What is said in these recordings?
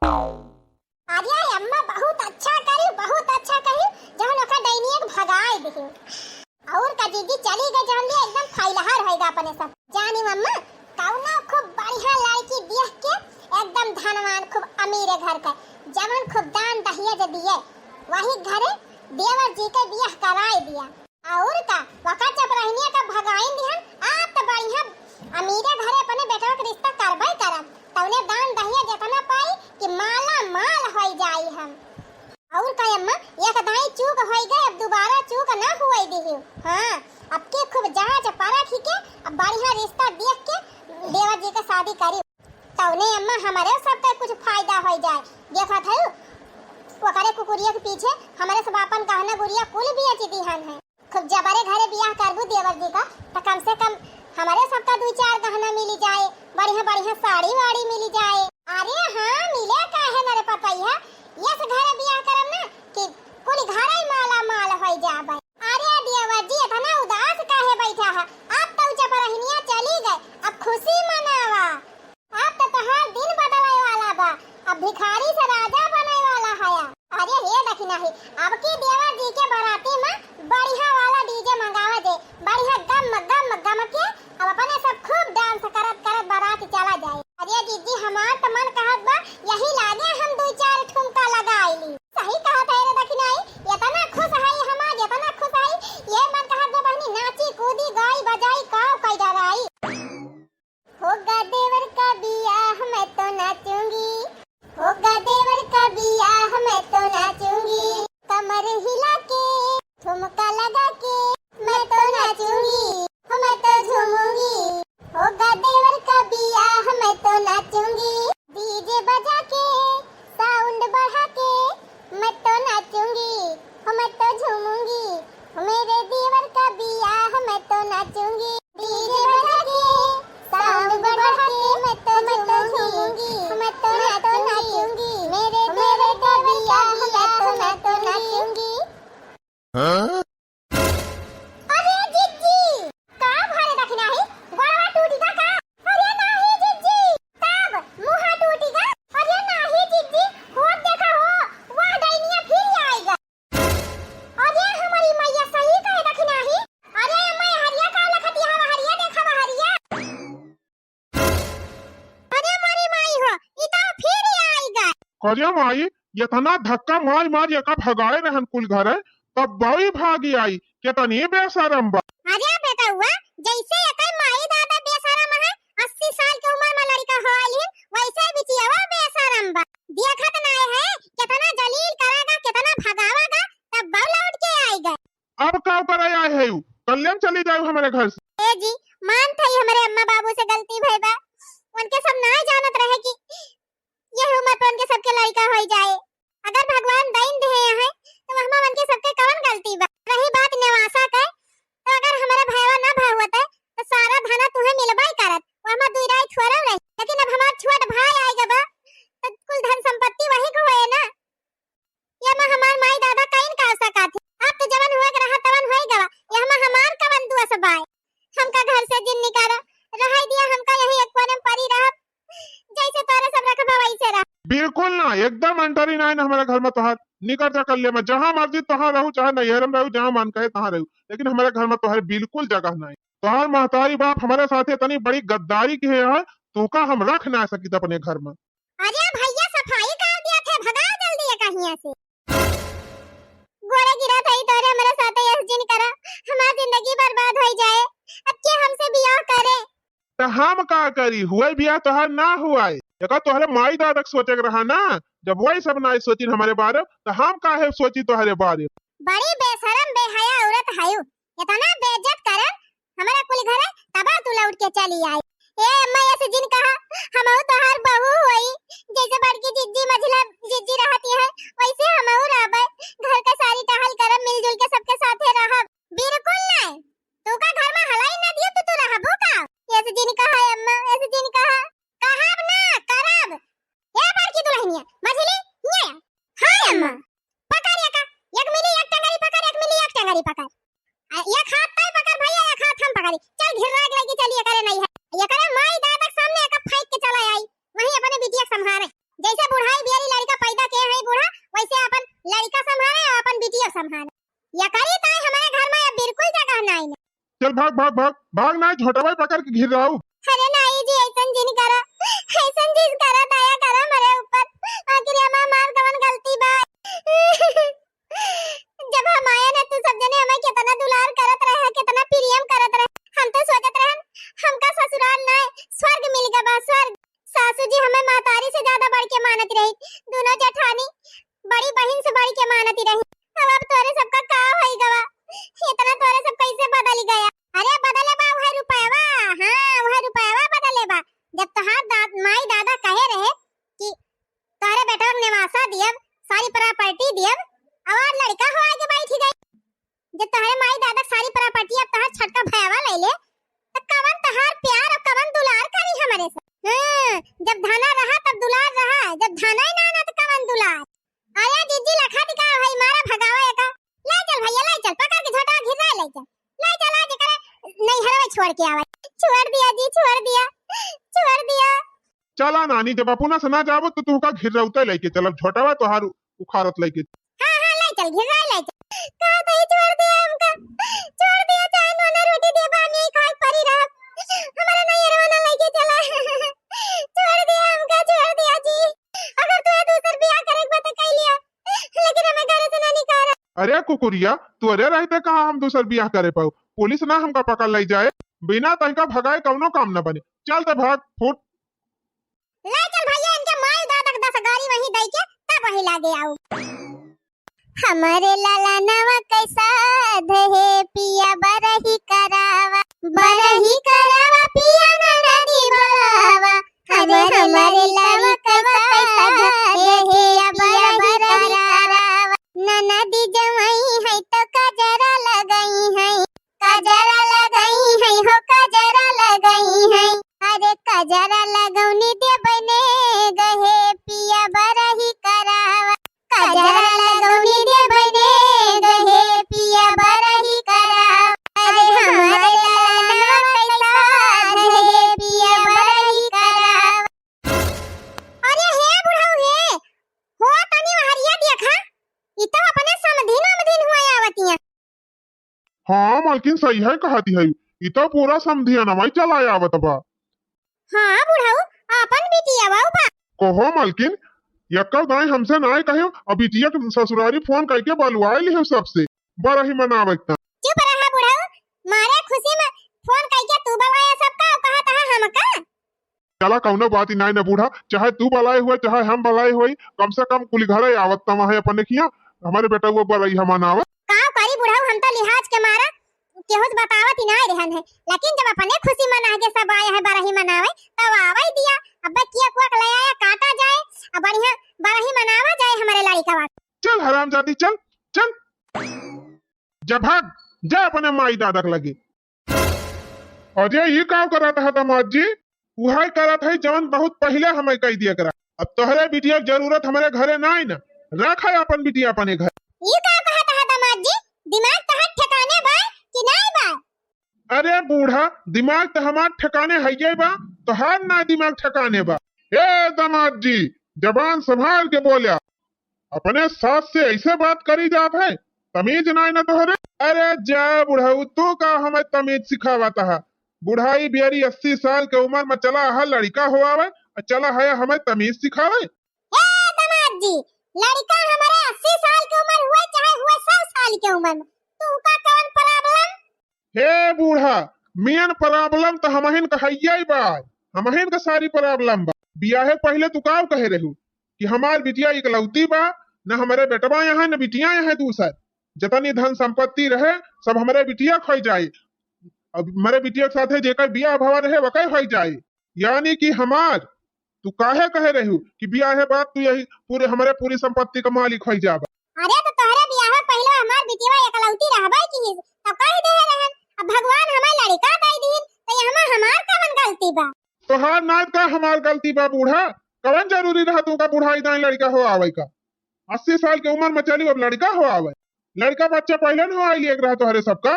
अरे अम्मा बहुत अच्छा करी जहन ओका दैनिक भगाए दिही और का दीदी चली गई जहन ले एकदम फैलहर होएगा अपने सब जानी मम्मा कौना खूब बढ़िया लड़की देख के एकदम धनवान खूब अमीर घर का जवन खूब दान दहिया जे दिए वही घरे देवर जी के बियाह कराए दिया और का वका जब रहनिया का भगाइन दिहन आप तो बढ़िया अमीरे घरे अपने बेटा के रिश्ता करबई करब तौने दान दहिया जितना पाई कि माला माल होई जाई हम और का अम्मा एक दाई चूक होई गई अब दोबारा चूक ना हुई दिही हां अब के खूब जांच परख के अब बढ़िया रिश्ता देख के देवर जी का शादी करी तौने अम्मा हमारे सबका कुछ फायदा होई जाए देखा था ओकरे कुकुरिया के पीछे हमारे सब अपन गहना गुड़िया कुल भी अच्छी दिहन है खूब जबरे घरे बियाह करबू देवर जी का तो कम से कम हमारे सबका दो चार गहना मिली जाए बढ़िया बढ़िया साड़ी वाड़ी मिली जाए अरे हाँ मिले काहे न रे पतैया ये से घरे बियाह करम ना कि कुल घर ही माला माल होई जाबे अरे देवर जी इतना उदास काहे बैठा है आप तो जबरहिनिया चली गए अब खुशी मनावा अब तो तहार दिन बदलाए वाला बा अब भिखारी से राजा बने वाला है अरे हे देखना है अब की देवर जी के बाराती में बढ़िया वाला डीजे मंगावा दे बढ़िया गम के अब अपने सब खूब डांस करत करत बारात चला जाए अरे दीदी हमार तो मन कहत बा यही लागे हम दो चार ठुमका लगाईली सही कहत है रे देखना है इतना खुश है हम इतना खुश है ये मन कहत बा बहनी नाची कूदी गाई बजाई काव कई डराई होगा देवर का बियाह मैं तो नाचूंगी होगा देवर का बियाह मैं तो नाचूंगी कमर हिला के ठुमका लगा के मैं तो नाचूंगी मैं तो झूमूंगी होगा देवर का बियाह मैं तो नाचूंगी डीजे बजा के साउंड बढ़ा के मैं तो नाचूंगी मैं तो झूमूंगी मेरे देवर का बियाह मैं तो नाचूंगी डीजे बजा के साउंड बढ़ा के मैं तो झूमूंगी मैं तो नाचूंगी मेरे देवर का बियाह मैं तो नाचूंगी हाँ? अरे जिज्जी का भरे रखना है गोड़वा टूटी का अरे नहीं जिज्जी तब मुंह टूटी का अरे नहीं जिज्जी हो देखा हो वह डाइनिया फिर आएगा अरे हमारी मैया सही कहे रखना है अरे मैं हरिया का लखती है हरिया देखा हरिया अरे हमारी माई हो ई तो फिर आएगा करिया माई इतना धक्का मार मार यका भगाए रहन कुल घर तब बाई भागी आई कितनी बेशरम बा अरे बेटा हुआ जैसे एकई माई दादा बेशरम है 80 साल की उम्र में लड़का होइल वैसे बिटियावा बेशरम बा देखत ना है कितना जलील करागा कितना भगावागा तब बाव लौट के आएगा अब का कर आए है कल्याण चली जाओ हमारे घर से ए जी मान थई हमारे अम्मा बाबू से गलती भई बा उनके सब ना जानत रहे कि ये उम्र पर उनके सबके लड़का होई जाए अगर भगवान दैन दे है तो हम उनके सबके कौन गलती बा रही बात नेवासा का तो अगर हमारा भाईवा ना भाई होता तो सारा धना तुम्हें मिलबाई करत वो हम दुई रात छोड़ल रही लेकिन अब हमार छोट भाई आएगा बा तो कुल धन संपत्ति वही को होए ना ये में हमार माई दादा कइन का सका थे अब तो जवन हुए के रहा तवन होई गवा ये हम हमार कवन दुआ सब आए हमका घर से दिन निकाला रहाई दिया हमका यही एक कोने में पड़ी रहा जैसे तारे सब रखबा वैसे रहा बिल्कुल ना एकदम अंतरी ना हमारे घर में तोहर निकल जा कर ले मैं जहाँ मर्जी तहाँ रहूँ चाहे नैहरम रहूँ जहाँ मन कहे तहाँ रहूँ लेकिन हमारे घर में तोहर बिल्कुल जगह नहीं तोहर महतारी बाप हमारे साथ इतनी बड़ी गद्दारी की है तो का हम रख ना सकी अपने घर में अरे भैया सफाई कर दिया थे भगा जल्दी कहीं से गोरे गिरा था तोरे हमारे साथ यस जिन करा हमारी जिंदगी बर्बाद हो जाए अब के हमसे बियाह करे तो हम का करी हुआ बियाह तोहर ना हुआ है तोहरे माई दादा सोचे रहा ना जब वही सब ना सोची हमारे बारे तो हम काहे सोची तोहरे बारे बड़ी बेशरम बेहया औरत हायु इतना बेइज्जत करन हमारा कुल घर तबा तू लौट के चली आई ए अम्मा ऐसे जिन कहा हम तो हर बहू होई जैसे बड़की जिज्जी मझला जिज्जी रहती है वैसे हम रहबे घर का सारी टहल करब मिलजुल के सबके साथे रहब बिल्कुल नहीं तू का घर में हलाई ना दियो तो तू रहबो का ऐसे जिन कहा अम्मा ऐसे जिन कहा कहब ना करब ए बड़की दुल्हनिया मझली न्या हाय अम्मा पकड़ का एक मिली एक टंगरी पकड़ एक मिली एक टंगरी पकड़ एक हाथ पे पकड़ भैया एक हाथ हम पकड़ी चल घिररा लगी चलिए करे नहीं है ये करे माई दादा सामने एक फाइट के चला आई वही अपने बिटिया संभाले जैसे बुढ़ाई बियारी लड़का पैदा के है बूढ़ा वैसे अपन लड़का संभाले और अपन बिटिया संभाले या करी ताई हमारे घर में अब बिल्कुल जगह नहीं। चल भाग भाग भाग भाग ना झोटवा पकड़ के घिर रहा हूँ। अरे नहीं जी ऐसन जिन करा ऐसन जिन करा दया करा मेरे ऊपर आखिर हमार कवन गलती बा। जब हम आए ना तो सब जने हमें कितना दुलार करत रहे कितना प्रेम करत रहे हम तो सोचत रहे हमका ससुराल ना स्वर्ग मिल गया बा स्वर्ग। सासू जी हमें मातारी से ज्यादा बढ़ के मानत रही दोनों जेठानी बड़ी बहन से बढ़ के मानती रही। अब तोरे सबका का होई गवा इतना तोरे सब कैसे बदल गया। अरे बदले बा वह रुपयावा हां वह रुपयावा बदले बा जब तोहार माई दादा कहे रहे कि तोरे बेटा को निवासा दियब सारी प्रॉपर्टी दियब और लड़का हो आगे बैठ गई। जब तोहरे माई दादा सारी प्रॉपर्टी अब तोहार छटका भयावा ले ले तो कवन तोहार प्यार और कवन दुलार करी हमारे से। जब धाना रहा तब दुलार रहा जब धाना ही ना तो कवन दुलार। आया जीजी लखा दिखा भाई मारा भगावा एका ले चल भैया ले चल पकड़ के झोटा घिरा ले चल आज करे नहीं हरवे छोड़ के आवा छोड़ दिया जी छोड़ दिया। चला नानी जब अपना सना जाबो तो तू का घिर रउते लेके चलब झोटावा तोहार उखारत लेके। हां ले चल घिरा ले चल का तो छोड़ दिया हमका छोड़ दिया चाहे नोना रोटी दे बानी खाई परी रह हमारा नहीं रवाना लेके चला छोड़ दिया जी। अगर तू दूसर ब्याह करे के बात कह लिया लेकिन हमें घर से ना निकाल। अरे कुकुरिया तू अरे रहते कहा हम दूसर ब्याह करे पाऊ पुलिस ना हमका पकड़ ले जाए बिना तनका भगाए कौनो काम न बने। चल तो भाग फुट ले चल भैया इनके माई दादा के 10 गाड़ी वहीं दई के तब वहीं लागे आऊ। हमारे लाला नवा कैसा दहे पिया बरही करावा पिया नदी बोलावा। अरे हमारे लाला कैसा दहे पिया बरही करावा नदी जमाई है तो कजरा लगाई है हो कजरा लगाई है। अरे कजरा लगौनी दे बने गहे पिया बरही करावा कजरा लगौनी दे बने गहे पिया बरही करावा। अरे हमारे लाला कैसा दहे पिया बरही करावा। अरे हे बुढ़ऊ हे हो तनी हरिया देखा ई तो अपने समधिन हुआ आवतिया। हाँ मालकिन सही है कहती है ई तो पूरा समधिया नवाई चलाया आवत बा। हां बुढ़ऊ अपन बिटिया बाऊ बा कहो मालकिन यक्का दाई हमसे नाय कहे अब बिटिया के ससुरारी फोन करके बलवाए ली सबसे बड़ा ही मनावत। चुप रहा बुढ़ऊ मारे खुशी में फोन करके तू बलवाया सबका कहा था हमका। चला कौनो बात ही नाय न बूढ़ा चाहे तू बलाए हुए चाहे हम बलाए हुए कम से कम कुल घरे आवत तमा है अपने किया हमारे बेटा वो बलई हम मनावत का करी बुढ़ऊ हम तो लिहाज के मारा केहुस बतावत ही ना रहन है लेकिन जब अपने खुशी मना के सब आए हैं बरही मनावे तब आवा ही दिया। अब किया कुआ ले आया काटा जाए अब बढ़िया बरही मनावा जाए हमारे लड़का वाला। चल हरामजादी चल चल जा भाग जा अपने माई दादा के लगे। अजय ये काम करत है दामाद जी वही करत है जवन बहुत पहले हमें कह दिया करा। अब तोहरे बिटिया जरूरत हमारे घरे ना आई ना रखा अपन बिटिया अपने घर। ये का कहता है दामाद जी दिमाग तहत ठिकाने बा कि नहीं बा। अरे बूढ़ा दिमाग तो हमार ठिकाने है बा तो हर ना दिमाग ठिकाने बा। ए दामाद जी जबान संभाल के बोलिया अपने सास से ऐसे बात करी जात है तमीज ना ना तोहरे। अरे जा बुढ़ऊ तू का हमें तमीज सिखावता है बुढ़ाई बियारी 80 साल के उम्र में चला है लड़का हुआ चला है हमें तमीज सिखावे। दामाद जी लड़का हमारे 80 साल की उम्र हुए चाहे हुए 100 साल की उम्र में तू का कौन प्रॉब्लम। हे बूढ़ा मेन प्रॉब्लम तो हमहिन कहैया बा हमहिन का सारी प्रॉब्लम बा। बियाहे पहले तू का कहे रहू कि हमार बिटिया इकलौती बा न हमारे बेटवा यहाँ न बिटिया यहाँ दूसर जतनी धन संपत्ति रहे सब हमारे बिटिया खोई जाए। अब हमारे बिटिया के साथे जेकर बियाह भवा रहे वकई हो जाए यानी कि हमार तू काहे कहे रहू कि बियाह बात तू यही पूरी संपत्ति का मालिक हो जाबा। अरे तो तोहरे बियाह पहले हमार बिटिया इकलौती रहबे की तब कह दे रहन अब भगवान हमें लड़का दे दीन तो यहां हमार कवन गलती बा। तोहार नाथ का हमार गलती बा बूढ़ा कवन जरूरी रहा तू का बुढ़ाई दाई लड़का हो आवे का 80 साल की उम्र में चली अब लड़का हो आवे लड़का बच्चा पहले न हो आई एक रहा तोहरे सबका।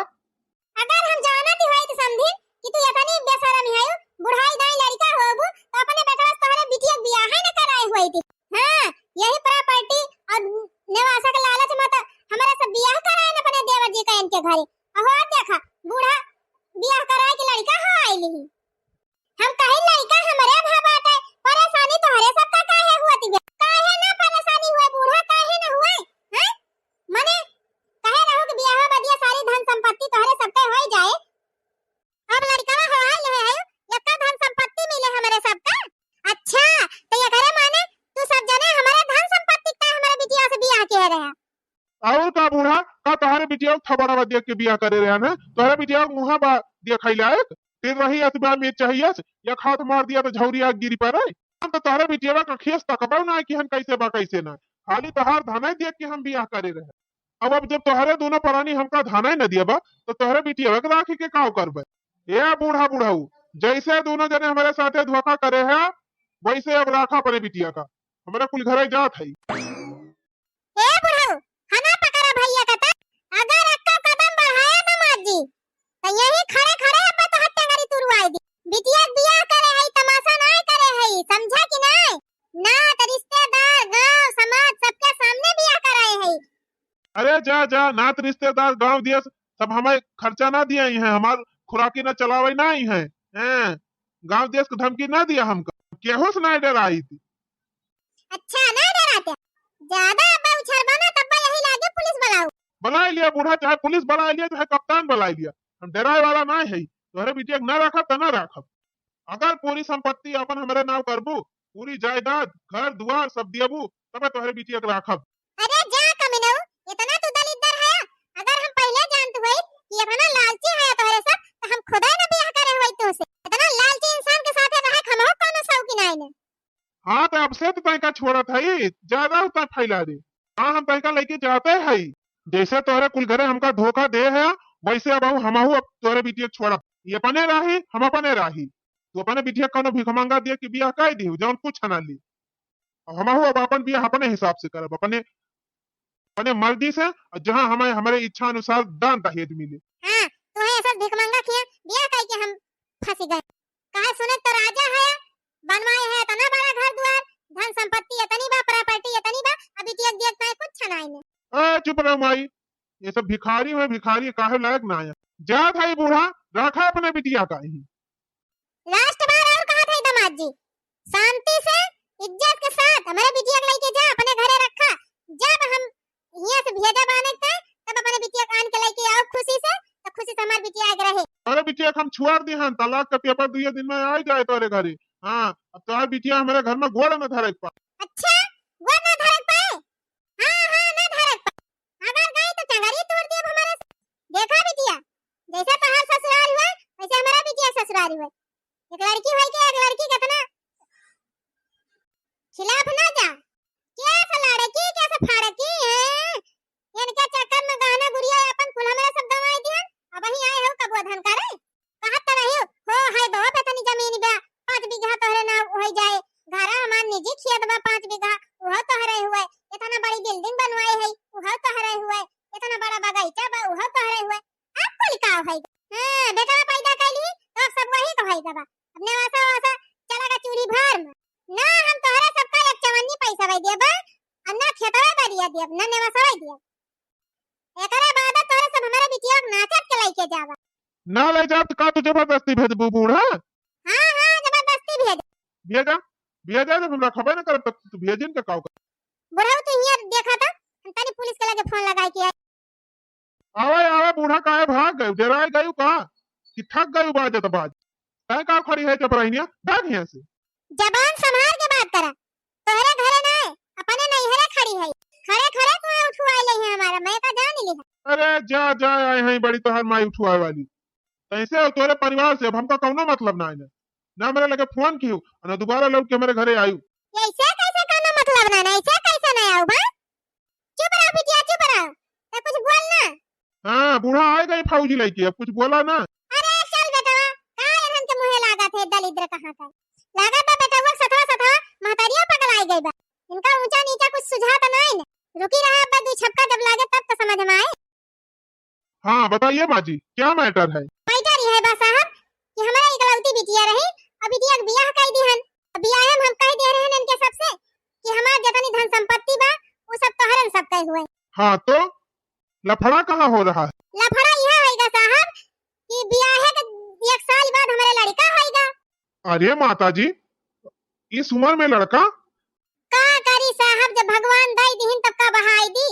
अगर हम जानत होई तो समझी कि तू इतनी बेशरम है बुढ़ाई दाई लड़का होबू तो अपने बेटा तोहरे बिटिया बियाह है न कराए होई थी यही प्रॉपर्टी और नेवासा के लालच में तो हमारा सब बियाह कराए न अपने देवर जी का इनके घरे। अहो देखा बूढ़ा बियाह कराए के लड़का हो आइली। हम कहे लड़का हमारे भाबात है, परेशानी तोहरे सबका काहे हुआती बे? काहे ना परेशानी हुए बूढ़ा, काहे ना हुए हैं? मने कहे रहो कि बियाह बदिया सारी धन संपत्ति तोहरे सबके हो जाए। अब लड़का हो आइल है यक्का धन संपत्ति मिले हमारे सबका। अच्छा तो ये करे माने तू सब जने हमारे धन संपत्ति का हमारे बिटिया से बियाह के रहे। और का बूढ़ा का तोहरे बिटिया थबड़ा बदिया के बियाह करे रहे ना? तोहरे बिटिया मुहा बा दिया खाई लायक फिर रही असबा में चाहिए या खात मार दिया तो झौरिया गिरी पर है। हम तो तोहरे बिटिया का खेस तकबो ना कि हम कैसे बा कैसे ना, खाली तोहार धाना दिया कि हम बियाह करे रहे। अब जब तोहरे दोनों प्राणी हमका धाना न दिया बा तो तोहरे बिटिया के राखी के काव करबे? ये बूढ़ा बूढ़ाऊ जैसे दोनों जने हमारे साथे धोखा करे है वैसे अब राखा अपने बिटिया का, हमारे कुल घरे जात है। ए बुढ़ाऊ हना पकड़ा भैया का ता अगर अक्का कदम बढ़ाया ना माजी तो यही खड़े खड़े अब तो हत्या करी तुरवाई दी। बिटिया बियाह करे है तमाशा ना करे है, समझा कि नहीं? ना तो रिश्तेदार गांव समाज सबके सामने बियाह कराए है। अरे जा जा नात रिश्तेदार गांव दिया सब हमें खर्चा ना दिया ही है, हमार खुराकी ना चलावे ना ही है, गांव देश को धमकी ना दिया हमको, केहो से ना डराई थी। अच्छा ना डराते ज्यादा अब उछल बना तब यही लागे पुलिस बुलाओ। बुला लिया बूढ़ा, चाहे पुलिस बुला लिया चाहे कप्तान बुला लिया, हम डराए वाला ना है। तोहरे बिटिया ना रखब तो ना रखब। अगर पूरी संपत्ति अपन हमारे नाम करबू, पूरी जायदाद घर दुआर सब दियबू तब तोहरे बिटिया के रखब। अरे जा कमीनऊ इतना तू दलिद्दर है, अगर हम पहले जानत होई कि इतना लालची है तोहरे सब तो हम खुदा ना बियाह करे होई तो से। इतना लालची इंसान के साथे रहे हमहु कोनो शौकी नहीं ने। हाँ तो अब से तो तैका छोड़त है, ज्यादा उतना फैला दे। हाँ हम तैका लेके जाते है, जैसे तोहरे कुल घरे हमका धोखा दे है वैसे अब हमहू अब तोहरे बिटिया छोड़ब। ये अपने राही हम अपने राही, तो अपने बिटिया कोनो भिखमंगा दिया कि बियाह कह दी जौन कुछ ना ली। हमहू अब अपन बियाह अपने हिसाब से करब, अपने अपने मर्जी से, जहाँ हमें हमारे इच्छा अनुसार दान दहेज मिले। हां तो है ऐसा भिखमंगा किया बियाह कह के हम फंस गए। कहा सुने तो राजा है बनवाए है तना बड़ा घर द्वार धन संपत्ति इतनी बा प्रॉपर्टी इतनी बा अभी तक देखता है कुछ छनाई ने। ए चुप रहो माई, ये सब भिखारी है, भिखारी काहे लायक ना आया। जा भाई बूढ़ा रखा अपने बिटिया का ही। लास्ट बार और कहा था दामाद जी शांति से इज्जत के साथ हमारे बिटिया को लेके जा अपने घरे रखा। जब हम यहाँ से भेजा बाने थे तब अपने बिटिया को आन के लेके आओ खुशी से, तो खुशी से हमारी बिटिया आगे रहे। अरे बिटिया हम छुआर दी हन, तलाक का पेपर 2 दिन में आ जाए तोरे घरे। हाँ अब तो बिटिया हमारे घर में गोड़ न धरे पा। अच्छा वो ना धड़क पाए? हाँ हाँ ना धड़क पाए, अगर गए तो चंगरी तोड़ दिया हमारे से। देखा बिटिया जैसे तोहार ससुराल हुआ वैसे हमारा बिटिया ससुराल हुआ। एक लड़की हुई के एक लड़की कितना खिलाफ ना जा, कैसे लड़की कैसे फाड़की है इनके चक्कर में गहना गुड़िया अपन कुल हमारे सब गंवाई दिहन। अब ही आए हो कबो धन करे कहत तो नहीं हो है दो बेतनी जमीन बा 5 बीघा तोहरे ना हो जाए, घरा हमार निजी खेत बा 5 बीघा वो तोहरे हुए, इतना बड़ी बिल्डिंग बनवाई है वो तोहरे हुए, इतना बड़ा बगीचा बा वो तोहरे हुए। आप कुल का है हां बेटा पैदा कैली तो सब वही तो है बा। अपने वासा वासा चलागा चूड़ी भर में ना हम तोहरे सबका एक चवन्नी पैसा वही देबा अन्ना खेतवा बढ़िया देब ना नेवा सवाई देब। एकरा बाद तोहरे सब हमारे बिटिया के नाचत के लेके जावा। ना ले जा तो का तू जबरदस्ती भेज बूढ़ा? हां हां जबरदस्ती भेजा भेजा जब हमरा खबर न करब तू भेजिन के काव कर। बुढ़ाऊ तो हियर देखा था हम तनी पुलिस के लगे फोन लगाई के आवे आवे बूढ़ा काहे भाग गए, डराए गयो का कि थक गयो बाजत बाज काहे का खड़ी है चपराइनिया भाग यहां से। जबान संभाल के बात करा, तोहरे घरे ना है अपने नैहरे खड़ी है, खड़े खड़े तू उठवाई ले है हमारा मैं का जान ली है। अरे जा जा आए हैं बड़ी तोहर माई उठवाए वाली तैसे और तोरे परिवार से अब हमका कौनो मतलब ना है ना मेरे लगे फोन कियो ना दोबारा लौट के मेरे घरे आयु। ऐसे कैसे कोनो मतलब ना ऐसे कैसे ना आऊ बा? चुप रहो बिटिया चुप रहो, तो कुछ बोल ना। हां बूढ़ा आ गई फौजी लेके, अब कुछ बोला ना। अरे चल बेटा का रहन के मुंह लागा थे दलिद्र कहां का लागा बा बेटा वो सथा सथा महतारिया पकड़ आई गई बा, इनका ऊंचा नीचा कुछ सुझाता नहीं न। रुकी रहा अब 2 छक्का जब लागे तब तो समझ में आए। हाँ बताइए माजी क्या मैटर है? मैटर ये है बा साहब कि हमारा इकलौती बिटिया रही अभी बिटिया के बियाह कर दी हन, बियाह हम कह दे रहे हैं इनके सबसे कि हमार जितनी धन संपत्ति कहे हुए। हाँ तो लफड़ा कहाँ हो रहा है? लफड़ा यह होएगा साहब कि ब्याह के 1 साल बाद हमारे लड़का होएगा। अरे माता जी, इस उम्र में लड़का? का करी साहब, जब भगवान दई दीहिन तब का बहाई दी।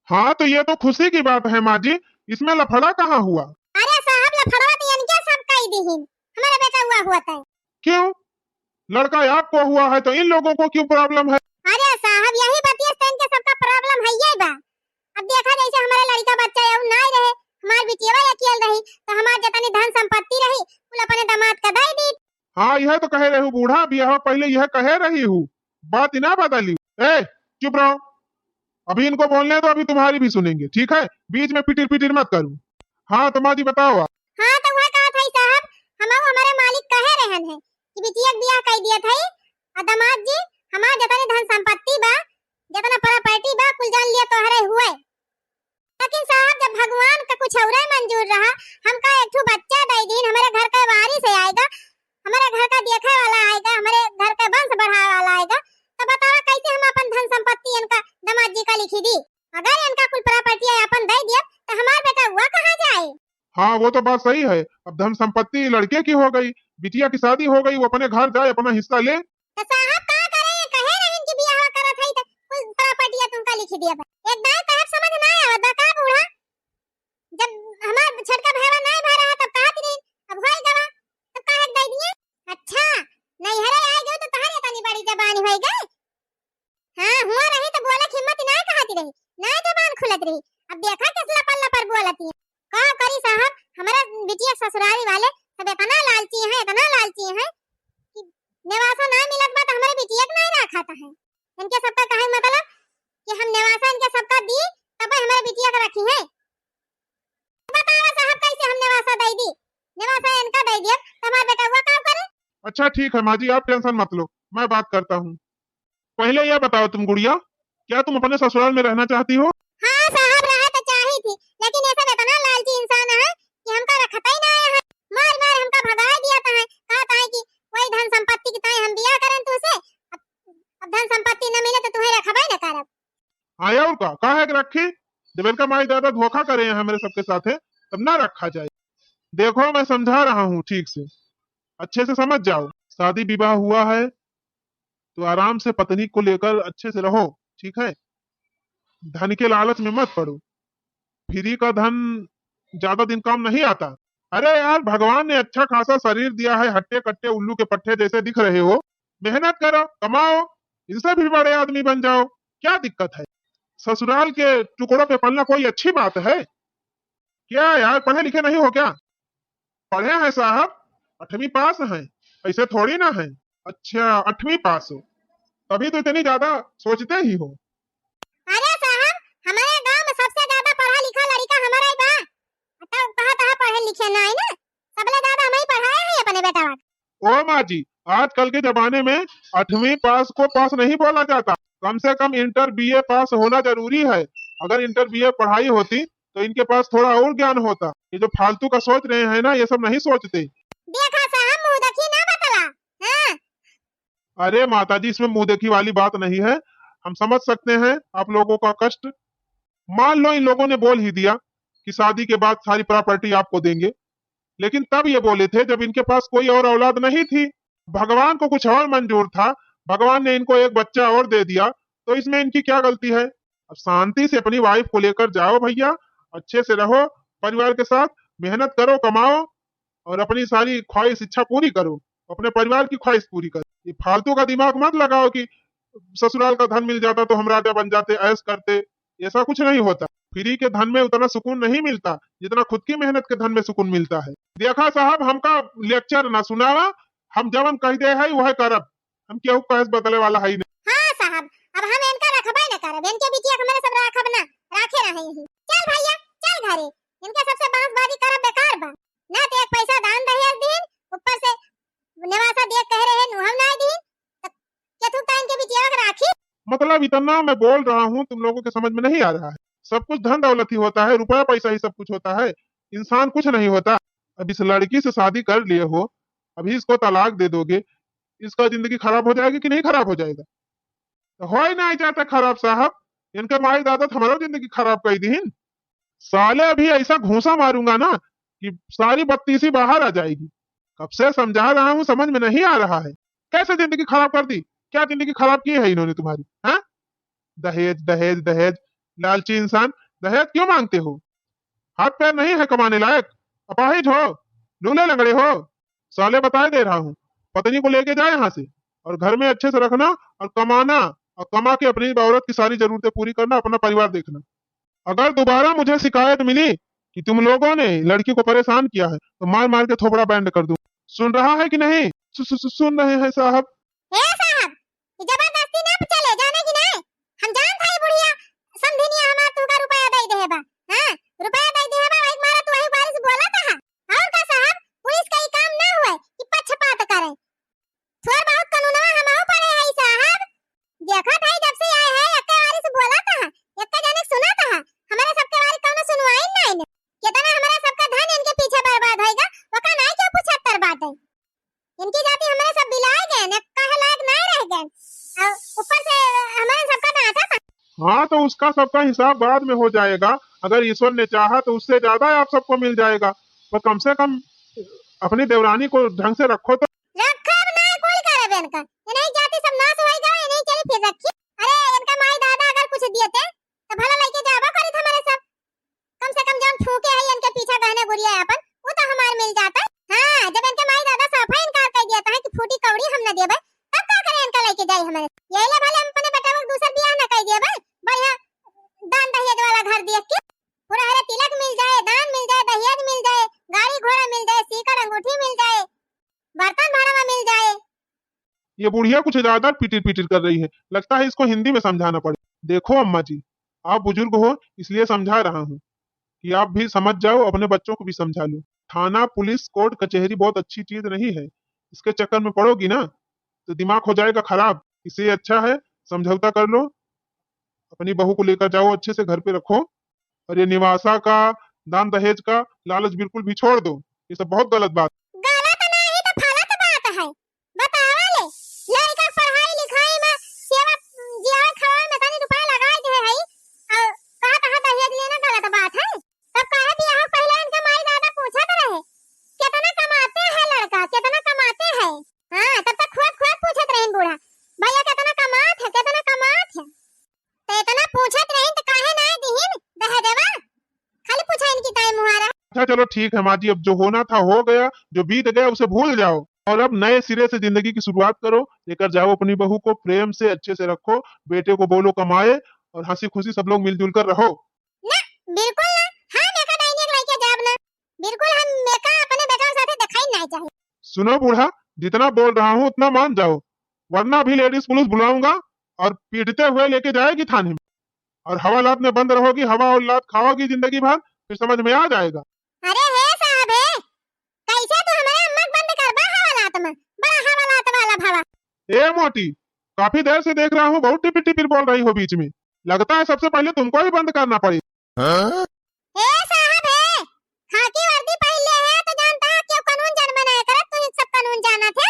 हाँ तो ये तो खुशी की बात है माँ जी, इसमें लफड़ा कहाँ हुआ? अरे साहब लफड़ा तो इनके सब कही दीहिन, हमारा बेटा हुआ था। क्यों? लड़का आपको हुआ है तो इन लोगों को क्यों प्रॉब्लम है? अरे साहब यही बतिया इनके सबका प्रॉब्लम है ये बा। अब देखा जैसे हमारे लड़का बच्चा है ना रहे, हमार बिटिया अकेल रही तो हमार जतनी धन संपत्ति रही कुल अपने दामाद का दई दी। हाँ यह तो कहे रही हूँ बूढ़ा बियाह पहले यह कहे रही हूँ, बात ही ना बदली। ए चुप रहो, अभी इनको बोलने दो, अभी तुम्हारी भी सुनेंगे, ठीक है? बीच में पिटिर पिटिर मत करूँ। हाँ तो माँ जी बताओ आप। हाँ तो वह कहा था साहब, हमारे मालिक कहे रहन है कि बिटिया के ब्याह कर दिया था और दामाद जी हमार जतनी धन संपत्ति बा जतना प्रॉपर्टी बा कुल जान लिया तोहरे हुए। लेकिन साहब जब भगवान का कुछ और मंजूर रहा, हमका एक ठो बच्चा दे दीन, हमारे घर का वारिस आएगा, हमारे घर का देखे वाला आएगा, हमारे घर का वंश बढ़ाने वाला आएगा, तो बताओ कैसे हम अपन धन संपत्ति इनका दामाद जी का लिखी दी? अगर इनका कुल प्रॉपर्टी अपन दे दिया तो हमारा बेटा हुआ कहाँ जाए? हाँ वो तो बात सही है, अब धन संपत्ति लड़के की हो गई, बिटिया की शादी हो गई, वो अपने घर जाए अपना हिस्सा ले। तो साहब का करे कहे रहे कि ब्याह करत है तो कुल प्रॉपर्टी तुमका लिखी दिया बा। एक बार कहब समझ ना आवत बा का बूढ़ा, जब हमार छटका भैया नहीं भा रहा तब कहा नहीं, अब होई गवा तब काहे दे दिए? अच्छा नहीं हरे आए गए तो तहरे तनी बड़ी जबान होई गई। हां हुआ रही तो बोले हिम्मत ना कहती रही, ना जबान खुलत रही, अब देखा किस लपल लपर बोलती है। का करी साहब, हमारा बिटिया ससुराली वाले सब इतना लालची है, इतना लालची है कि नेवासा ना मिलत बा तो हमारे बिटिया के नहीं रखाता है। इनके सबका कहे मतलब कि हम नेवासा इनके सबका दी तब हमारे बिटिया का रखी है। बताओ साहब कैसे हम नेवासा दे दी, नेवासा इनका दे दिया तो हमारा बेटा हुआ काम करे। अच्छा ठीक है माँ जी, आप टेंशन मत लो, मैं बात करता हूँ। पहले यह बताओ तुम गुड़िया, क्या तुम अपने ससुराल में रहना चाहती हो? हाँ साहब रहा तो चाही थी, लेकिन ऐसा इतना लालची इंसान है कि हमका रखता ही ना है, मार मार हमका भगा दिया था, कहता है कि कोई धन संपत्ति की ताई हम बियाह करें तुझसे, अब धन संपत्ति न मिले तो तुम्हें रखबा न करब। आया उनका का है कि रखी, जब इनका माई ज्यादा धोखा करे हैं मेरे सबके साथ है तब ना रखा जाए। देखो मैं समझा रहा हूँ ठीक से, अच्छे से समझ जाओ। शादी विवाह हुआ है तो आराम से पत्नी को लेकर अच्छे से रहो, ठीक है? धन के लालच में मत पड़ो, फ्री का धन ज्यादा दिन काम नहीं आता। अरे यार भगवान ने अच्छा खासा शरीर दिया है, हट्टे कट्टे उल्लू के पट्टे जैसे दिख रहे हो, मेहनत करो कमाओ, इनसे भी बड़े आदमी बन जाओ, क्या दिक्कत है? ससुराल के टुकड़ों पे पलना कोई अच्छी बात है क्या? यार पढ़े लिखे नहीं हो क्या? पढ़े हैं साहब, 8वीं पास हैं, ऐसे थोड़ी ना है। अच्छा 8वीं पास हो तभी तो इतनी ज्यादा सोचते ही हो। अरे साहब हमारे गांव में सबसे ज्यादा पढ़ा लिखा लड़का हमारा ही बा, तो कहा पढ़े लिखे ना है ना, सबले ज्यादा हम ही पढ़ाए हैं अपने बेटा को। ओ माँ जी, आजकल के जमाने में 8वीं पास को पास नहीं बोला जाता, कम से कम इंटर बीए पास होना जरूरी है। अगर इंटर बीए पढ़ाई होती तो इनके पास थोड़ा और ज्ञान होता, ये जो फालतू का सोच रहे हैं ना ये सब नहीं सोचते। देखा साहब मुंह देखी ना बतला। हाँ? अरे माता जी इसमें मुंह देखी वाली बात नहीं है, हम समझ सकते हैं आप लोगों का कष्ट। मान लो इन लोगों ने बोल ही दिया कि शादी के बाद सारी प्रॉपर्टी आपको देंगे, लेकिन तब ये बोले थे जब इनके पास कोई और औलाद नहीं थी, भगवान को कुछ और मंजूर था, भगवान ने इनको एक बच्चा और दे दिया, तो इसमें इनकी क्या गलती है? अब शांति से अपनी वाइफ को लेकर जाओ भैया, अच्छे से रहो, परिवार के साथ मेहनत करो, कमाओ और अपनी सारी ख्वाहिश इच्छा पूरी करो, अपने परिवार की ख्वाहिश पूरी करो। ये फालतू का दिमाग मत लगाओ कि ससुराल का धन मिल जाता तो हम राजा बन जाते, ऐश करते, ऐसा कुछ नहीं होता। फ्री के धन में उतना सुकून नहीं मिलता जितना खुद की मेहनत के धन में सुकून मिलता है। देखा साहब हमका लेक्चर ना सुनावा, हम जवन कह दे है वह करब, हम केहू कहस बदले वाला है नहीं। हाँ साहब अब हम इनका रखबा न करब, इनके बिटिया हमारे सब रखब ना, राखे रहे ही। चल भैया चल घरे, इनके सबसे बांसबाजी करब बेकार बा, ना तो एक पैसा दान दहेज दीन, ऊपर से नेवासा देख कह रहे नु हम ना दीन, क्या तू तान के बिटिया के राखी? मतलब इतना मैं बोल रहा हूँ तुम लोगों के समझ में नहीं आ रहा है? सब कुछ धन दौलत ही होता है, रुपया पैसा ही सब कुछ होता है, इंसान कुछ नहीं होता। अब इस लड़की से शादी कर लिए हो, अभी इसको तलाक दे दोगे, इसका जिंदगी खराब हो जाएगी कि नहीं खराब हो जाएगा? तो हो ही नहीं जाता खराब साहब। इनके माई दादा तो हमारा जिंदगी खराब कर दी। साले अभी ऐसा घूंसा मारूंगा ना कि सारी बत्तीसी बाहर आ जाएगी। कब से समझा रहा हूँ, समझ में नहीं आ रहा है। कैसे जिंदगी खराब कर दी? क्या जिंदगी खराब की है इन्होंने तुम्हारी? हाँ, दहेज दहेज दहेज, लालची इंसान। दहेज क्यों मांगते हो? हाथ पैर नहीं है कमाने लायक? अपाहिज हो? लूले लंगड़े हो? साले बताए दे रहा हूँ, पत्नी को लेके जाए यहाँ से और घर में अच्छे से रखना और कमाना, और कमा के अपनी औरत की सारी जरूरतें पूरी करना, अपना परिवार देखना। अगर दोबारा मुझे शिकायत मिली कि तुम लोगों ने लड़की को परेशान किया है तो मार मार के थोबड़ा बैंड कर दूं। सुन रहा है कि नहीं? सुन रहे हैं साहब? ए साहब, ये जबरदस्ती ना चले जाने की नहीं। हम जानत हई बुढ़िया समधिनिया हमार तू का रुपया दई देबा। हां, रुपया दई देबा, एक मारा तू ही बारिश बोला था। और का साहब, पुलिस का ही काम ना हुए कि पक्षपात करे। थोड़ा बहुत कानूनवा हमहु पढ़े हई साहब। देखा था जब से आए हैं एक बारिश बोला था, एक जाने सुना था। हमारे सबके बारे कौनो सुनवाई नहीं। कितना हमारा सबका धन इनके पीछे बर्बाद होएगा, ओका नहीं क्यों 75 बात है। इनकी जाति हमारे सब बिलाए गए न, कहे लायक नहीं रह गए। और ऊपर से हमारे सबका डांटा था। हाँ, तो उसका सबका हिसाब बाद में हो जाएगा। अगर ईश्वर ने चाहा तो उससे ज्यादा आप सबको मिल जाएगा। पर कम से कम अपनी देवरानी को ढंग से रखो तो। रखा ना कोई करे बेन का, ये नहीं जाति सब नाश होएगा, ये नहीं चली फिर रखी। अरे इनका माई दादा अगर कुछ दिए थे तो भला लेके जाबा करी था हमारे सब। कम से कम जब फूके है इनके पीछे गहने गुड़िया अपन, वो तो हमारे मिल जाता। हां, जब इनके माई दादा साफा इनकार कर दिया था कि फूटी कौड़ी हम न देबे, तब का करे इनका लेके जाई हमारे। यही ले भले हम अपने बेटा को दूसरा बियाह न कर देबे, बढ़िया दान दहेज वाला घर देख के पूरा हरे तिलक मिल जाए, दान मिल जाए, दहेज मिल जाए, गाड़ी घोड़ा मिल जाए, सीकर अंगूठी मिल जाए, बर्तन भाड़ा में मिल जाए। ये बुढ़िया कुछ ज्यादा पिटिर पिटिर कर रही है। लगता है इसको हिंदी में समझाना पड़े। देखो अम्मा जी, आप बुजुर्ग हो इसलिए समझा रहा हूँ कि आप भी समझ जाओ, अपने बच्चों को भी समझा लो। थाना पुलिस कोर्ट कचहरी बहुत अच्छी चीज नहीं है। इसके चक्कर में पड़ोगी ना तो दिमाग हो जाएगा खराब। इससे अच्छा है समझौता कर लो, अपनी बहू को लेकर जाओ, अच्छे से घर पे रखो। और ये निवासा का, दान दहेज का लालच बिल्कुल भी छोड़ दो। ये सब बहुत गलत बात। गलत नहीं तो फलत बात है। बतावा ले, लड़का पढ़ाई लिखाई में सेवा जिया खवा में तनी रुपया लगाए दे है और कहा दहेज लेना गलत बात है। तब कहे बियाह पहले इनके माई दादा पूछत रहे कितना कमाते हैं लड़का, कितना कमाते हैं। हां, तब तक खुद खुद पूछत रहे बूढ़ा, भैया कितना कमात है, कितना कमात है। तो इतना पूछत रहे तो काहे नहीं दिहिन दहेजवा, खाली पूछा इनकी टाइम मुहारा। अच्छा चलो ठीक है माँ जी, अब जो होना था हो गया, जो बीत गया उसे भूल जाओ और अब नए सिरे से जिंदगी की शुरुआत करो। लेकर जाओ अपनी बहू को, प्रेम से अच्छे से रखो, बेटे को बोलो कमाए और हंसी खुशी सब लोग मिलजुल कर रहो। ना, बिल्कुल ना। हां, मेका डाइनिक लेके जाब ना, बिल्कुल हम मेका अपने बेटा के साथे दिखाई नहीं चाहिए। सुनो बूढ़ा, जितना बोल रहा हूँ उतना मान जाओ, वरना अभी लेडीज पुलिस बुलाऊंगा और पीटते हुए लेके जाएगी थाने में। और हवालात में बंद रहोगी, हवा और लात खाओगी जिंदगी भर, फिर समझ में आ जाएगा। अरे हे साहब है, कैसे तू हमारे अम्मा बंद करबा हवालात में? बड़ा हवालात वाला भावा। ए मोटी, काफी देर से देख रहा हूँ बहुत टिपिर टिपिर बोल रही हो बीच में। लगता है सबसे पहले तुमको ही बंद करना पड़े। हे साहब है, खाकी वर्दी पहले है तो जानता है क्यों कानून जन बनाया करत, तू सब कानून जाना थे।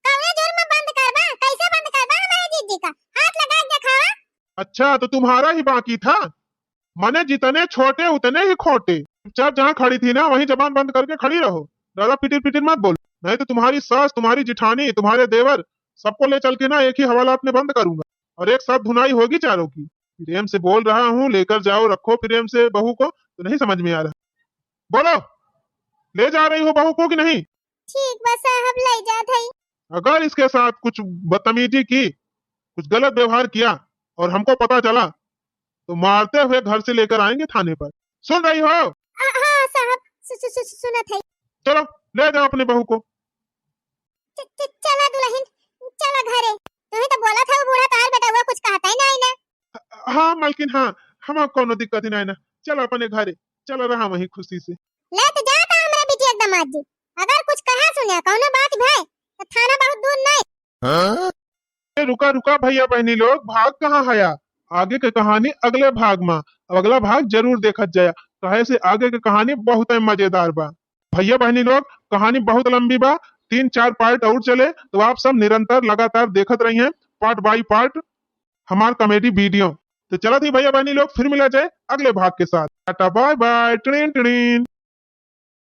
कौने जुर्म में बंद करबा, कैसे बंद करबा हमारे जीजी का? हाथ लगा के दिखावा। अच्छा तो तुम्हारा ही बाकी था। मने जितने छोटे उतने ही खोटे। चुपचाप जहाँ खड़ी थी ना वहीं जबान बंद करके खड़ी रहो, ज्यादा पिटिर पिटिर मत बोलो, नहीं तो तुम्हारी सास, तुम्हारी जिठानी, तुम्हारे देवर सबको ले चल के ना एक ही हवालात में बंद करूंगा और एक साथ धुनाई होगी चारों की। प्रेम से बोल रहा हूँ, लेकर जाओ, रखो प्रेम से बहू को। तो नहीं समझ में आ रहा? बोलो, ले जा रही हो बहू को कि नहीं? ठीक बस साहब ले जात है। अगर इसके साथ कुछ बदतमीजी की, कुछ गलत व्यवहार किया और हमको पता चला तो मारते हुए घर से लेकर आएंगे थाने पर। सुन रही हो? हां साहब, सुनत है। चलो ले जाओ अपनी बहू को। चला दुल्हन, चला घरे। तू ही तो बोला था वो बूढ़ा तार बेटा हुआ कुछ कहता ही नहीं ना। हाँ मालकिन, हाँ, हम कोनो दिक्कत ही नहीं ना। चलो अपने घरे, चलो रहा वहीं खुशी से। ले तो जाता हमरा बिटिया के दामाद जी, अगर कुछ कहा सुने कौनो बात भाई तो थाना बहुत दूर नहीं। रुका रुका भैया बहनी लोग, भाग कहाँ हया? आगे की कहानी अगले भाग में, अब अगला भाग जरूर देखत जाया, कहे से आगे की कहानी बहुत मजेदार बा। भैया बहनी लोग, कहानी बहुत लंबी बा, 3-4 पार्ट और चले तो आप सब निरंतर लगातार देखत रही हैं, पार्ट बाई पार्ट। हमार कॉमेडी वीडियो। तो चलो थी भैया बहनी लोग, फिर मिला जाए अगले भाग के साथ। Tata bye bye, train train.